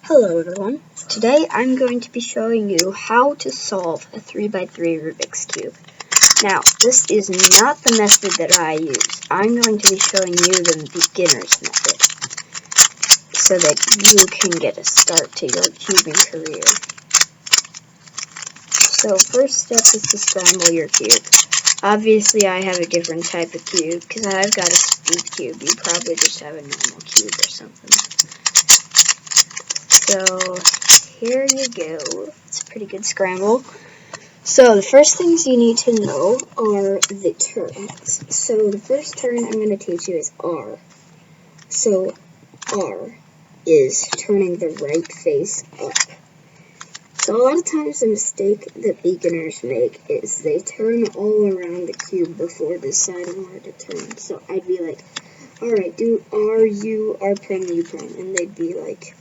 Hello everyone, today I'm going to be showing you how to solve a 3x3 Rubik's Cube. Now, this is not the method that I use. I'm going to be showing you the beginner's method, so that you can get a start to your cubing career. So, first step is to scramble your cube. Obviously, I have a different type of cube, because I've got a speed cube. You probably just have a normal cube or something. So, here you go. It's a pretty good scramble. So, the first things you need to know are the turns. So, the first turn I'm going to teach you is R. So, R is turning the right face up. So, a lot of times the mistake that beginners make is they turn all around the cube before deciding where to turn. So, I'd be like, alright, do R, U, R prime, U prime. And they'd be like,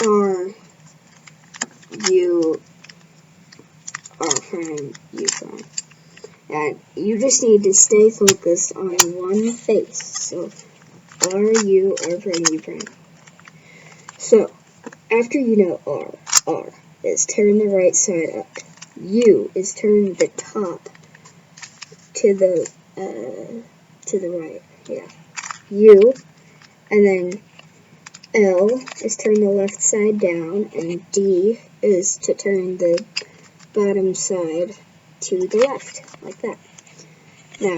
R, U, R prime, U prime. And you just need to stay focused on one face. So, R, U, R prime, U prime. So, after you know R is turn the right side up. U is turn the top to the right. Yeah. U, and then L is turn the left side down, and D is to turn the bottom side to the left, like that. Now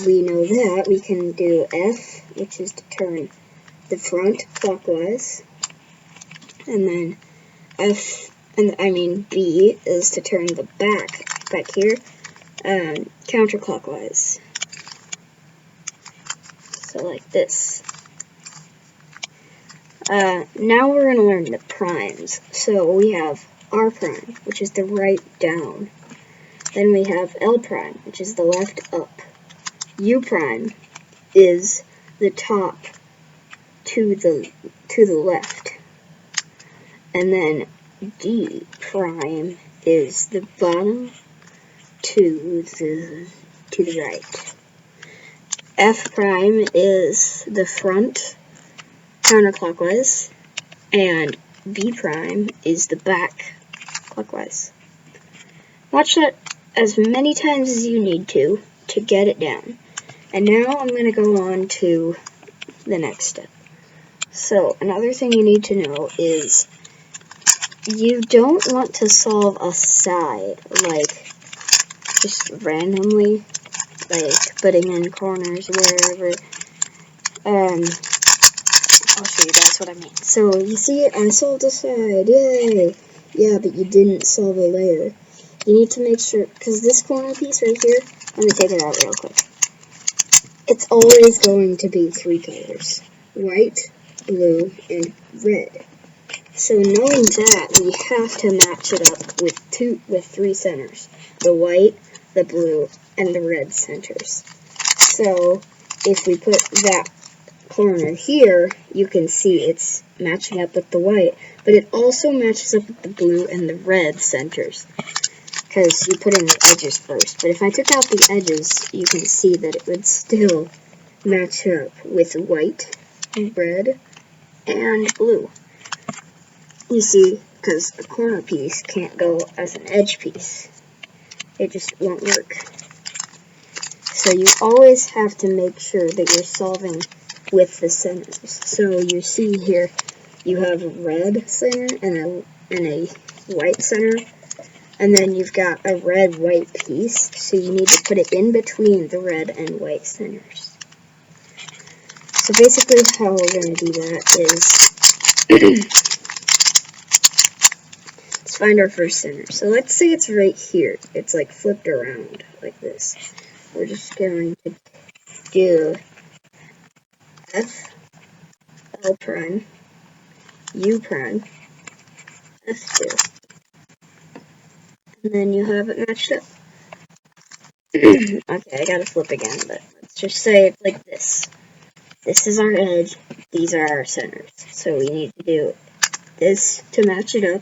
we know that, we can do F, which is to turn the front clockwise, and then B is to turn the back here, counterclockwise. So like this. Now we're going to learn the primes. So we have R prime, which is the right down. Then we have L prime, which is the left up. U prime is the top to the left. And then D prime is the bottom to the right. F prime is the front counterclockwise, and B prime is the back clockwise. Watch that as many times as you need to get it down. And now I'm going to go on to the next step. So, another thing you need to know is you don't want to solve a side, like, just randomly, like, putting in corners wherever. I'll show you guys what I mean. So, you see, I solved a side, yay! Yeah, but you didn't solve a layer. You need to make sure, because this corner piece right here, let me take it out real quick. It's always going to be three colors: white, blue, and red. So knowing that, we have to match it up with three centers: the white, the blue, and the red centers. So if we put that corner here, you can see it's matching up with the white, but it also matches up with the blue and the red centers, because you put in the edges first. But if I took out the edges, you can see that it would still match up with white, red, and blue. You see, because a corner piece can't go as an edge piece. It just won't work. So you always have to make sure that you're solving with the centers. So you see here, you have a red center and a white center, and then you've got a red-white piece, so you need to put it in between the red and white centers. So basically how we're going to do that is let's find our first center. So let's say it's right here. It's like flipped around like this. We're just going to do F, L prime, U prime, F2. And then you have it matched up. Okay, I gotta flip again, but let's just say it's like this. This is our edge, these are our centers. So we need to do this to match it up,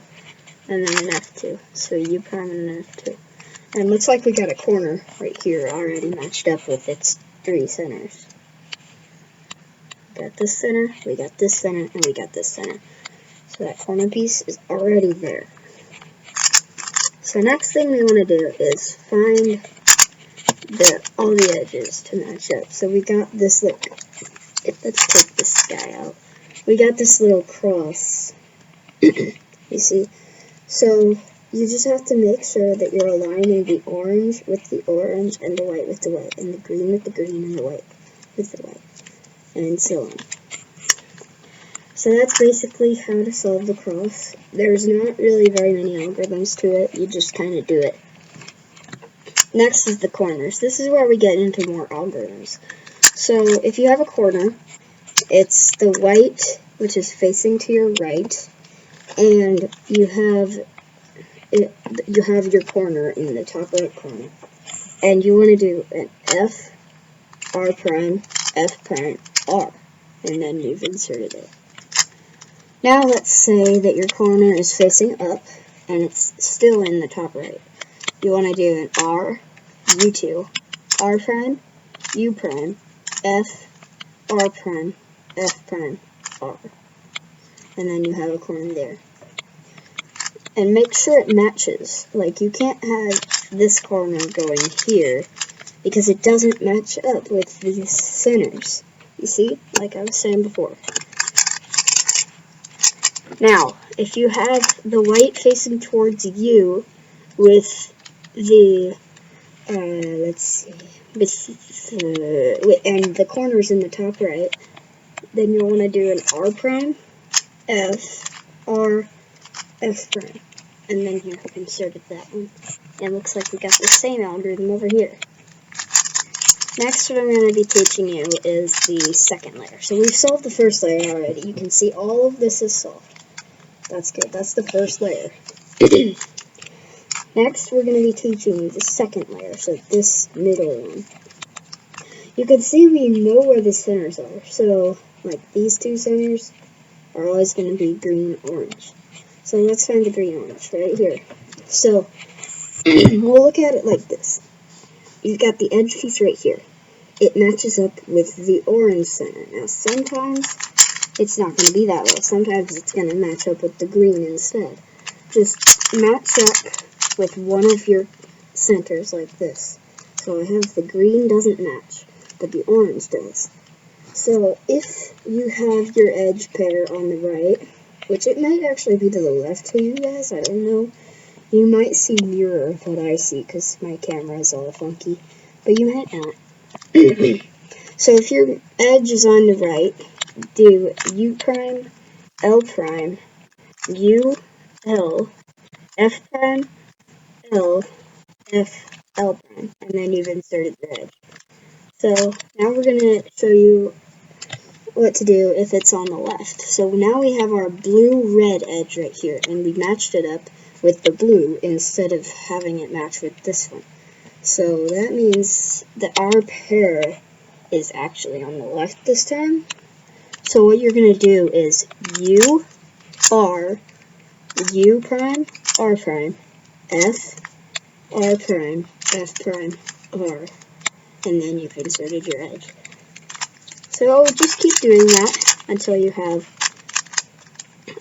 and then an F2. So U prime and an F2. And it looks like we got a corner right here already matched up with its three centers. Got this center, we got this center, and we got this center. So that corner piece is already there. So next thing we want to do is find all the edges to match up. So we got this little, let's take this guy out. We got this little cross, you see. So you just have to make sure that you're aligning the orange with the orange and the white with the white, and the green with the green and the white with the white, and so on. So that's basically how to solve the cross. There's not really very many algorithms to it, you just kind of do it. Next is the corners. This is where we get into more algorithms. So if you have a corner, it's the white, which is facing to your right, and you have your corner in the top right corner. And you want to do an F, R prime, F prime, R, and then you've inserted it. Now let's say that your corner is facing up, and it's still in the top right. You want to do an R, U2, R prime, U prime, F, R prime, F prime, R. And then you have a corner there. And make sure it matches. Like, you can't have this corner going here, because it doesn't match up with these centers. You see? Like I was saying before. Now, if you have the white facing towards you with the, let's see, and the corners in the top right, then you'll want to do an R prime, F, R, F prime, and then you have inserted that one. And it looks like we got the same algorithm over here. Next, what I'm going to be teaching you is the second layer. So we've solved the first layer already. You can see all of this is solved. That's good. That's the first layer. Next, we're going to be teaching you the second layer, so this middle one. You can see we know where the centers are. So, like, these two centers are always going to be green-orange. So let's find the green-orange right here. So, we'll look at it like this. You've got the edge piece right here. It matches up with the orange center. Now, sometimes it's not going to be that way. Sometimes it's going to match up with the green instead. Just match up with one of your centers like this. So I have the green doesn't match, but the orange does. So if you have your edge pair on the right, which it might actually be to the left to you guys, I don't know. You might see mirror what I see because my camera is all funky, but you might not. So if your edge is on the right, do U prime, L prime, U, L, F prime, L, F, L prime, and then you've inserted the edge. So now we're going to show you what to do if it's on the left. So now we have our blue-red edge right here, and we matched it up with the blue instead of having it match with this one. So that means that our pair is actually on the left this time. So what you're going to do is U, R, U prime, R prime, F, R prime, F prime, R, and then you've inserted your edge. So just keep doing that until you have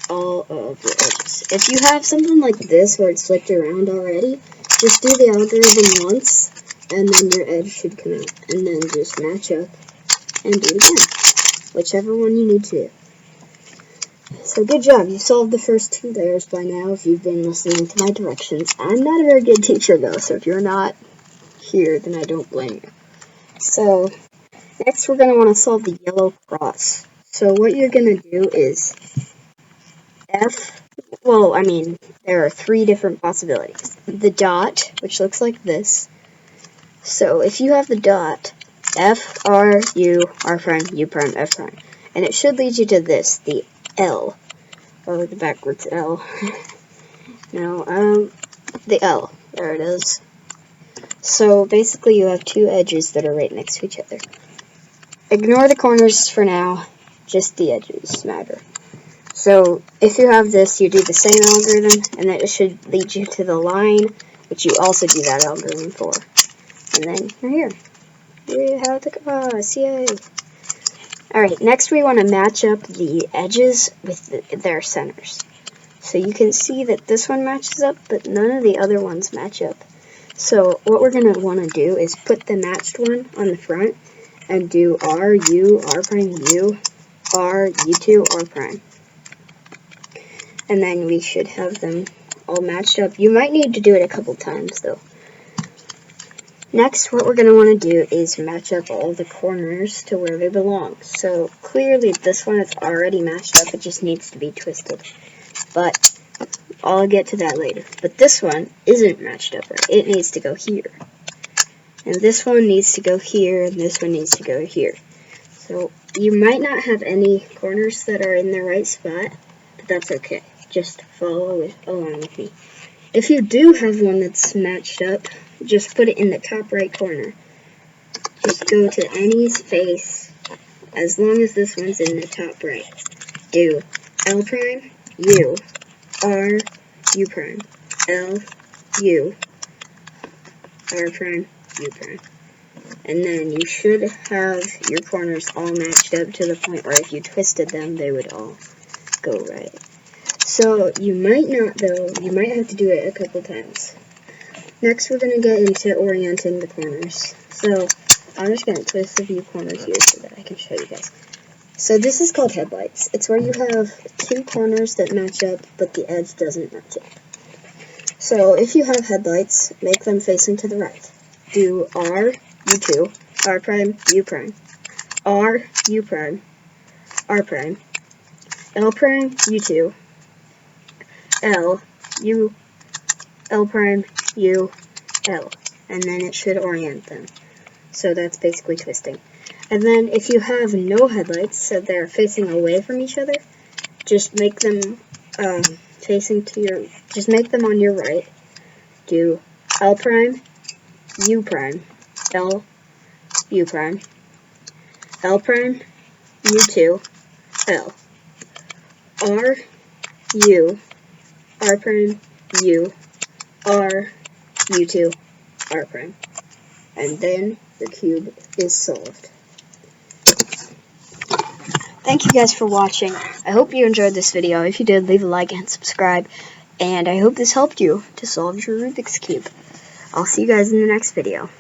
all of your edges. If you have something like this where it's flipped around already, just do the algorithm once, and then your edge should come out, and then just match up and do it again, whichever one you need to do. So good job, you solved the first two layers by now if you've been listening to my directions. I'm not a very good teacher though, so if you're not here, then I don't blame you. So next we're going to want to solve the yellow cross. So what you're going to do is there are three different possibilities. The dot, which looks like this. So if you have the dot, F, R, U, R prime, U prime, F prime. And it should lead you to this, the L. Or the backwards L. No, the L. There it is. So basically you have two edges that are right next to each other. Ignore the corners for now, just the edges matter. So if you have this, you do the same algorithm, and then it should lead you to the line, which you also do that algorithm for. And then you're here. You have the cross, yay! Alright, next we want to match up the edges with their centers. So you can see that this one matches up, but none of the other ones match up. So what we're going to want to do is put the matched one on the front and do R, U, R prime, U, R, U2, R prime. And then we should have them all matched up. You might need to do it a couple times though. Next, what we're going to want to do is match up all the corners to where they belong. So clearly this one is already matched up, it just needs to be twisted. But I'll get to that later. But this one isn't matched up right. It needs to go here. And this one needs to go here, and this one needs to go here. So you might not have any corners that are in the right spot, but that's okay. Just follow along with me. If you do have one that's matched up, just put it in the top right corner. Just go to any space, as long as this one's in the top right. Do L prime, U, R, U prime, L, U, R prime, U prime. And then you should have your corners all matched up to the point where if you twisted them, they would all go right. So you might not though, you might have to do it a couple times. Next we're going to get into orienting the corners. So I'm just going to twist a few corners here so that I can show you guys. So this is called headlights. It's where you have two corners that match up, but the edge doesn't match up. So if you have headlights, make them facing to the right. Do R, U2, R prime, U prime, R, U prime, R prime, L prime, U2, L, U, L prime, U, L. And then it should orient them. So that's basically twisting. And then if you have no headlights, so they're facing away from each other, just make them just make them on your right. Do L prime, U prime, L, U prime, L prime, U2, L, R, U, R prime, U, R, U2, R prime. And then the cube is solved. Thank you guys for watching. I hope you enjoyed this video. If you did, leave a like and subscribe. And I hope this helped you to solve your Rubik's Cube. I'll see you guys in the next video.